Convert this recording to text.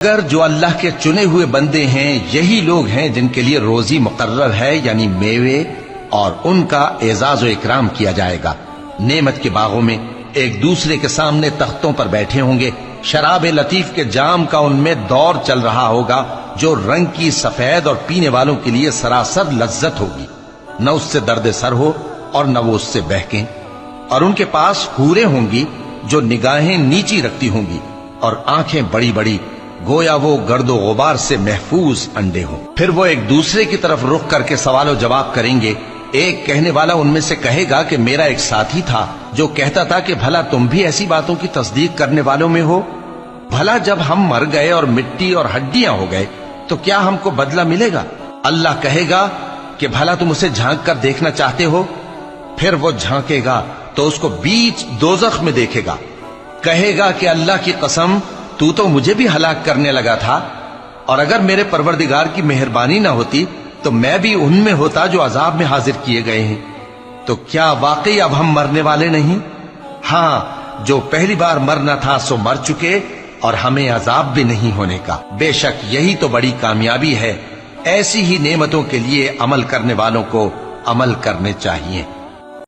اگر جو اللہ کے چنے ہوئے بندے ہیں یہی لوگ ہیں جن کے لیے روزی مقرر ہے یعنی میوے، اور ان کا اعزاز و اکرام کیا جائے گا، نعمت کے باغوں میں ایک دوسرے کے سامنے تختوں پر بیٹھے ہوں گے، شراب لطیف کے جام کا ان میں دور چل رہا ہوگا جو رنگ کی سفید اور پینے والوں کے لیے سراسر لذت ہوگی، نہ اس سے درد سر ہو اور نہ وہ اس سے بہکیں، اور ان کے پاس حوریں ہوں گی جو نگاہیں نیچی رکھتی ہوں گی اور آنکھیں بڑی بڑی، گویا وہ گرد و غبار سے محفوظ انڈے ہوں۔ پھر وہ ایک دوسرے کی طرف رخ کر کے سوال و جواب کریں گے، ایک کہنے والا ان میں سے کہے گا کہ میرا ایک ساتھی تھا جو کہتا تھا کہ بھلا تم بھی ایسی باتوں کی تصدیق کرنے والوں میں ہو؟ بھلا جب ہم مر گئے اور مٹی اور ہڈیاں ہو گئے تو کیا ہم کو بدلہ ملے گا؟ اللہ کہے گا کہ بھلا تم اسے جھانک کر دیکھنا چاہتے ہو؟ پھر وہ جھانکے گا تو اس کو بیچ دوزخ میں دیکھے گا، کہے گا کہ اللہ کی قسم تو مجھے بھی ہلاک کرنے لگا تھا، اور اگر میرے پروردگار کی مہربانی نہ ہوتی تو میں بھی ان میں ہوتا جو عذاب میں حاضر کیے گئے ہیں۔ تو کیا واقعی اب ہم مرنے والے نہیں؟ ہاں، جو پہلی بار مرنا تھا سو مر چکے، اور ہمیں عذاب بھی نہیں ہونے کا۔ بے شک یہی تو بڑی کامیابی ہے۔ ایسی ہی نعمتوں کے لیے عمل کرنے والوں کو عمل کرنے چاہیے۔